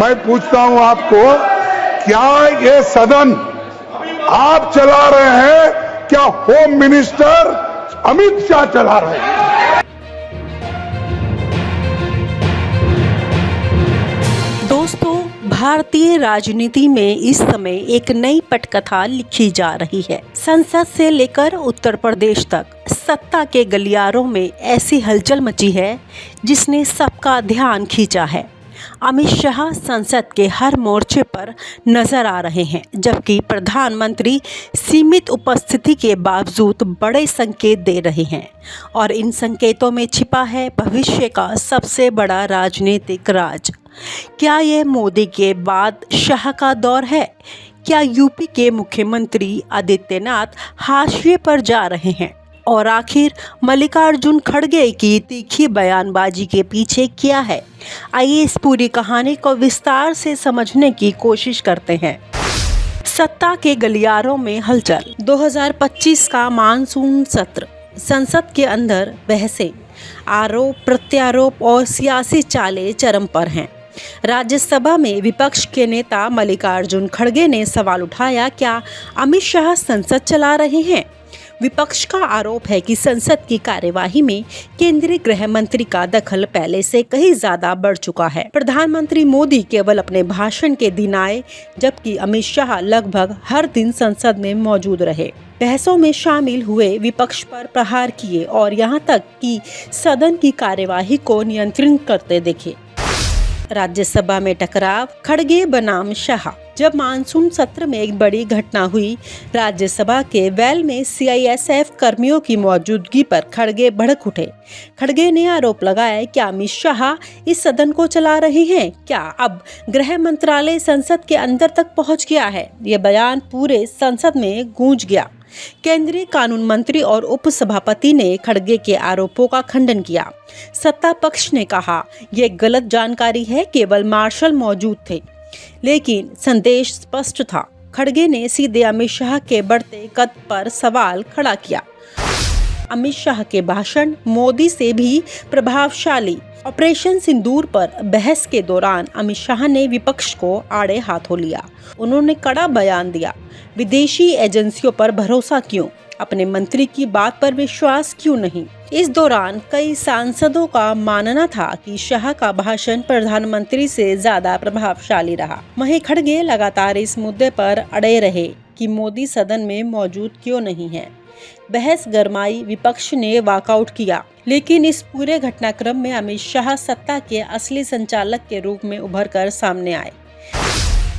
मैं पूछता हूं आपको, क्या ये सदन आप चला रहे हैं, क्या होम मिनिस्टर अमित शाह चला रहे हैं? दोस्तों, भारतीय राजनीति में इस समय एक नई पटकथा लिखी जा रही है। संसद से लेकर उत्तर प्रदेश तक सत्ता के गलियारों में ऐसी हलचल मची है जिसने सबका ध्यान खींचा है। अमित शाह संसद के हर मोर्चे पर नजर आ रहे हैं, जबकि प्रधानमंत्री सीमित उपस्थिति के बावजूद बड़े संकेत दे रहे हैं और इन संकेतों में छिपा है भविष्य का सबसे बड़ा राजनीतिक राज। क्या यह मोदी के बाद शाह का दौर है? क्या यूपी के मुख्यमंत्री आदित्यनाथ हाशिए पर जा रहे हैं? और आखिर मल्लिकार्जुन खड़गे की तीखी बयानबाजी के पीछे क्या है? आइए इस पूरी कहानी को विस्तार से समझने की कोशिश करते हैं। सत्ता के गलियारों में हलचल। 2025 का मानसून सत्र, संसद के अंदर बहसें, आरोप प्रत्यारोप और सियासी चालें चरम पर हैं। राज्यसभा में विपक्ष के नेता मल्लिकार्जुन खड़गे ने सवाल उठाया, क्या अमित शाह संसद चला रहे हैं? विपक्ष का आरोप है कि संसद की कार्यवाही में केंद्रीय गृह मंत्री का दखल पहले से कहीं ज्यादा बढ़ चुका है। प्रधानमंत्री मोदी केवल अपने भाषण के दिन आए, जबकि अमित शाह लगभग हर दिन संसद में मौजूद रहे, बहसों में शामिल हुए, विपक्ष पर प्रहार किए और यहां तक कि सदन की कार्यवाही को नियंत्रित करते दिखे। राज्यसभा में टकराव, खड़गे बनाम शाह। जब मानसून सत्र में एक बड़ी घटना हुई, राज्यसभा के वेल में सीआईएसएफ कर्मियों की मौजूदगी पर खड़गे भड़क उठे। खड़गे ने आरोप लगाया कि अमित शाह इस सदन को चला रहे हैं। क्या अब गृह मंत्रालय संसद के अंदर तक पहुंच गया है? यह बयान पूरे संसद में गूंज गया। केंद्रीय कानून मंत्री और उपसभापति ने खड़गे के आरोपों का खंडन किया। सत्ता पक्ष ने कहा, यह गलत जानकारी है, केवल मार्शल मौजूद थे। लेकिन संदेश स्पष्ट था। खड़गे ने सीधे अमित शाह के बढ़ते कद पर सवाल खड़ा किया। अमित शाह के भाषण मोदी से भी प्रभावशाली। ऑपरेशन सिंदूर पर बहस के दौरान अमित शाह ने विपक्ष को आड़े हाथों लिया। उन्होंने कड़ा बयान दिया, विदेशी एजेंसियों पर भरोसा क्यों? अपने मंत्री की बात पर विश्वास क्यों नहीं? इस दौरान कई सांसदों का मानना था कि शाह का भाषण प्रधानमंत्री से ज्यादा प्रभावशाली रहा। वहीं खड़गे लगातार इस मुद्दे पर अड़े रहे कि मोदी सदन में मौजूद क्यों नहीं है। बहस गरमाई, विपक्ष ने वॉकआउट किया, लेकिन इस पूरे घटनाक्रम में अमित शाह सत्ता के असली संचालक के रूप में उभर कर सामने आए।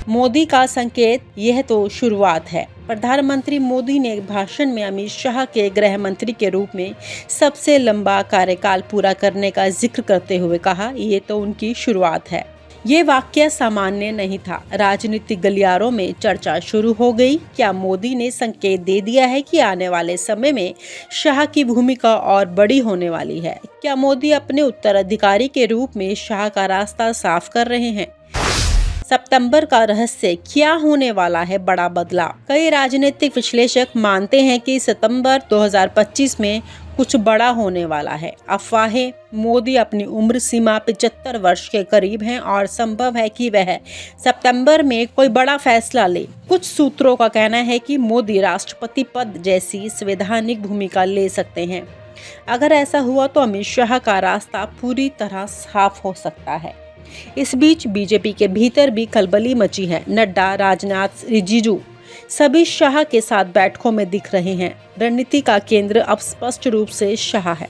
मोदी का संकेत, यह तो शुरुआत है। प्रधानमंत्री मोदी ने एक भाषण में अमित शाह के गृह मंत्री के रूप में सबसे लंबा कार्यकाल पूरा करने का जिक्र करते हुए कहा, ये तो उनकी शुरुआत है। ये वाक्य सामान्य नहीं था। राजनीतिक गलियारों में चर्चा शुरू हो गई। क्या मोदी ने संकेत दे दिया है कि आने वाले समय में शाह की भूमिका और बड़ी होने वाली है? क्या मोदी अपने उत्तराधिकारी के रूप में शाह का रास्ता साफ कर रहे हैं? सितंबर का रहस्य, क्या होने वाला है बड़ा बदलाव? कई राजनीतिक विश्लेषक मानते हैं कि सितंबर 2025 में कुछ बड़ा होने वाला है। अफवाहें, मोदी अपनी उम्र सीमा 75 वर्ष के करीब हैं और संभव है कि वह सितंबर में कोई बड़ा फैसला ले। कुछ सूत्रों का कहना है कि मोदी राष्ट्रपति पद जैसी संवैधानिक भूमिका ले सकते हैं। अगर ऐसा हुआ तो अमित शाह का रास्ता पूरी तरह साफ हो सकता है। इस बीच बीजेपी के भीतर भी खलबली मची है। नड्डा, राजनाथ, रिजिजू सभी शाह के साथ बैठकों में दिख रहे हैं। रणनीति का केंद्र अब स्पष्ट रूप से शाह है।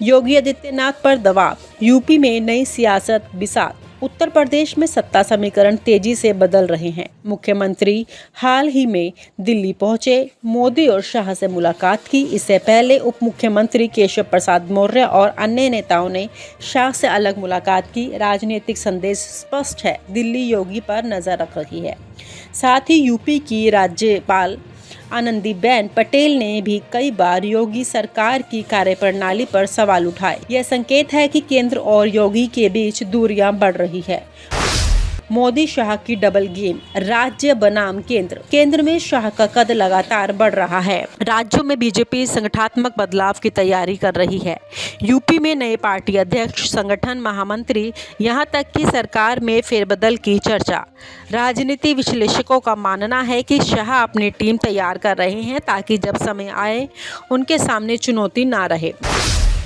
योगी आदित्यनाथ पर दबाव, यूपी में नई सियासत बिसात। उत्तर प्रदेश में सत्ता समीकरण तेजी से बदल रहे हैं। मुख्यमंत्री हाल ही में दिल्ली पहुंचे, मोदी और शाह से मुलाकात की। इससे पहले उप मुख्यमंत्री केशव प्रसाद मौर्य और अन्य नेताओं ने शाह से अलग मुलाकात की। राजनीतिक संदेश स्पष्ट है, दिल्ली योगी पर नजर रख रही है। साथ ही यूपी की राज्यपाल आनंदीबेन पटेल ने भी कई बार योगी सरकार की कार्यप्रणाली पर सवाल उठाए। यह संकेत है कि केंद्र और योगी के बीच दूरियां बढ़ रही है। मोदी शाह की डबल गेम, राज्य बनाम केंद्र। केंद्र में शाह का कद लगातार बढ़ रहा है। राज्यों में बीजेपी संगठनात्मक बदलाव की तैयारी कर रही है। यूपी में नए पार्टी अध्यक्ष, संगठन महामंत्री, यहां तक कि सरकार में फेरबदल की चर्चा। राजनीति विश्लेषकों का मानना है कि शाह अपनी टीम तैयार कर रहे हैं ताकि जब समय आए उनके सामने चुनौती ना रहे।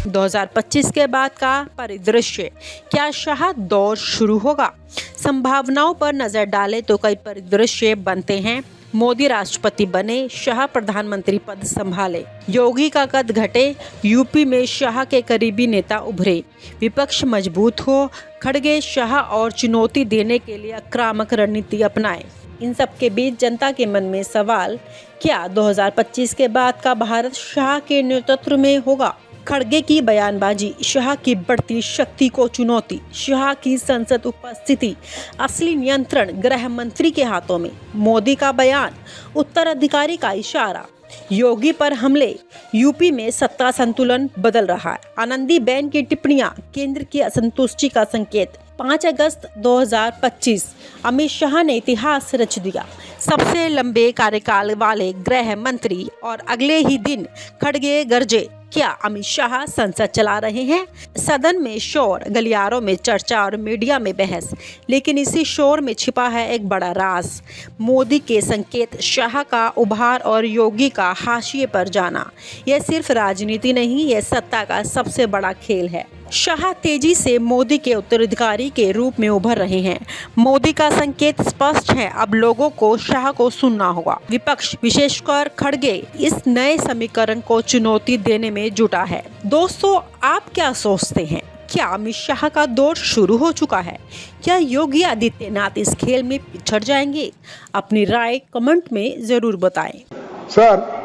2025 के बाद का परिदृश्य, क्या शाह दौर शुरू होगा? संभावनाओं पर नजर डालें तो कई परिदृश्य बनते हैं। मोदी राष्ट्रपति बने, शाह प्रधानमंत्री पद संभाले, योगी का कद घटे, यूपी में शाह के करीबी नेता उभरे, विपक्ष मजबूत हो, खड़गे शाह और चुनौती देने के लिए आक्रामक रणनीति अपनाए। इन सब के बीच जनता के मन में सवाल, क्या 2025 के बाद का भारत शाह के नेतृत्व में होगा? खड़गे की बयानबाजी, शाह की बढ़ती शक्ति को चुनौती, शाह की संसद उपस्थिति, असली नियंत्रण गृह मंत्री के हाथों में, मोदी का बयान, उत्तराधिकारी का इशारा, योगी पर हमले, यूपी में सत्ता संतुलन बदल रहा है, आनंदीबेन की टिप्पणियां, केंद्र की असंतुष्टि का संकेत। 5 अगस्त 2025, अमित शाह ने इतिहास रच दिया, सबसे लंबे कार्यकाल वाले गृह मंत्री, और अगले ही दिन खड़गे गरजे। क्या अमित शाह संसद चला रहे हैं? सदन में शोर, गलियारों में चर्चा और मीडिया में बहस, लेकिन इसी शोर में छिपा है एक बड़ा राज। मोदी के संकेत, शाह का उभार और योगी का हाशिए पर जाना। यह सिर्फ राजनीति नहीं, यह सत्ता का सबसे बड़ा खेल है। शाह तेजी से मोदी के उत्तराधिकारी के रूप में उभर रहे हैं। मोदी का संकेत स्पष्ट है, अब लोगों को शाह को सुनना होगा। विपक्ष, विशेषकर खड़गे, इस नए समीकरण को चुनौती देने में जुटा है। दोस्तों, आप क्या सोचते हैं? क्या अमित शाह का दौर शुरू हो चुका है? क्या योगी आदित्यनाथ इस खेल में पिछड़ जाएंगे? अपनी राय कमेंट में जरूर बताएं। सर,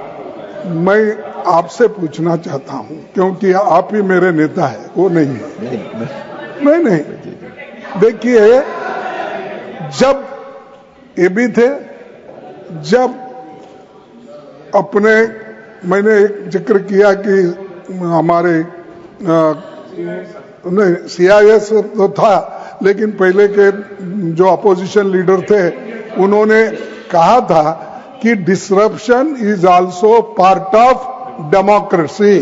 मैं आपसे पूछना चाहता हूं, क्योंकि आप ही मेरे नेता है, वो नहीं है। नहीं, देखिए, जब ये भी थे, जब अपने, मैंने एक जिक्र किया कि हमारे नहीं CIS तो था, लेकिन पहले के जो अपोजिशन लीडर थे उन्होंने कहा था कि disruption is also part of democracy.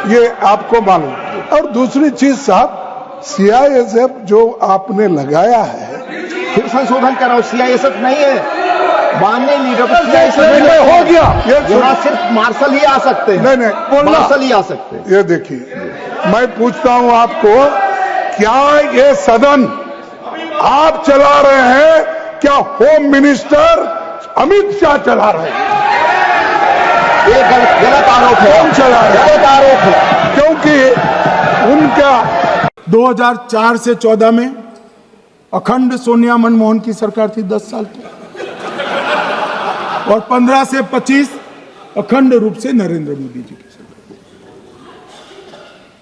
ये आपको मालूम। और दूसरी चीज साहब, CISF जो आपने लगाया है, फिर संशोधन कराओ। CISF नहीं है, माननीय लीडर हो गया। यहाँ सिर्फ मार्शल ही आ सकते हैं। नहीं, मार्शल ही आ सकते हैं। ये देखिए, मैं पूछता हूं आपको, क्या ये सदन आप चला रहे हैं? क्या होम मिनिस्टर अमित शाह चला रहे हैं? ये गलत आरोप है। कौन चला रहे हैं? गलत आरोप है, क्योंकि उनका 2004 से 14 में अखंड सोनिया मनमोहन की सरकार थी 10 साल की, और 15 से 25 अखंड रूप से नरेंद्र मोदी जी की सरकार।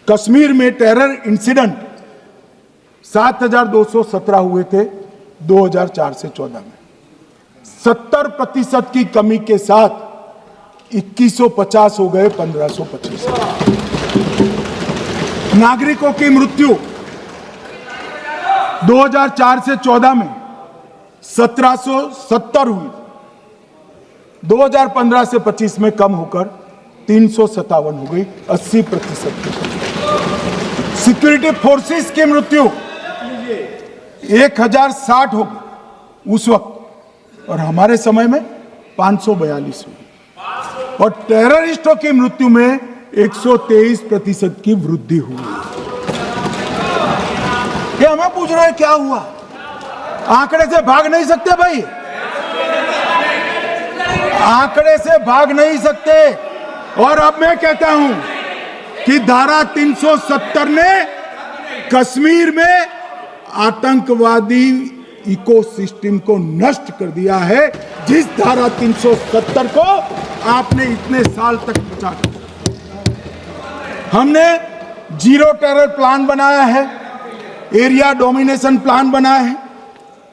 कश्मीर में टेरर इंसिडेंट 7217 हुए थे 2004 से 14 में। 70% की कमी के साथ 2150 हो गए 1525। नागरिकों की मृत्यु 2004 से 14 में 1770 हुई, 2015 से 25 में कम होकर 357 हो गई, 80% की कमी। सिक्योरिटी फोर्सेस की मृत्यु 1060 हो गई उस वक्त, और हमारे समय में 542 हुई, और टेररिस्टों की मृत्यु में 123% की वृद्धि हुई। ये हमें पूछ रहे हैं क्या हुआ? आंकड़े से भाग नहीं सकते भाई, आंकड़े से भाग नहीं सकते। और अब मैं कहता हूं कि धारा 370 ने कश्मीर में आतंकवादी इकोसिस्टम को नष्ट कर दिया है, जिस धारा 370 को आपने इतने साल तक बचा कर। हमने जीरो टेरर प्लान बनाया है, एरिया डोमिनेशन प्लान बनाया है,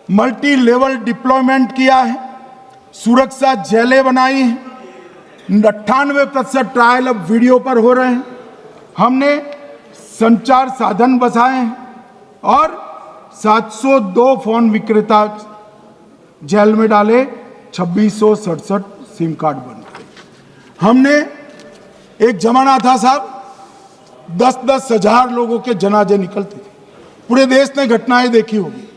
मल्टी लेवल डिप्लॉयमेंट किया है, सुरक्षा जेलें बनाई हैं, 98% ट्रायल अब वीडियो पर हो रहे हैं। हमने संचार साधन बसाए हैं, और 702 फोन विक्रेता जेल में डाले, 2667 सिम कार्ड बंद करे। हमने एक जमाना था साहब, 10-10 हजार लोगों के जनाजे निकलते थे। पूरे देश ने घटनाएं देखी होगी,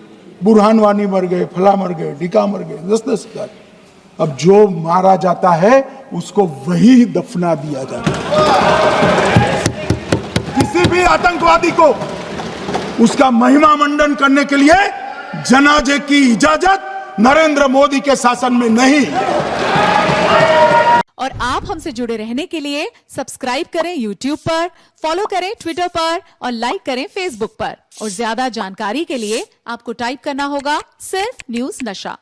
बुरहान वानी मर गए, फला मर गए, ढिका मर गए, 10-10 हजार। अब जो मारा जाता है उसको वही दफना दिया जाता है। किसी भी आतंकवादी को उसका महिमा मंडन करने के लिए जनाजे की इजाजत नरेंद्र मोदी के शासन में नहीं। और आप हमसे जुड़े रहने के लिए सब्सक्राइब करें YouTube पर, फॉलो करें Twitter पर और लाइक करें Facebook पर। और ज्यादा जानकारी के लिए आपको टाइप करना होगा सिर्फ न्यूज़ नशा।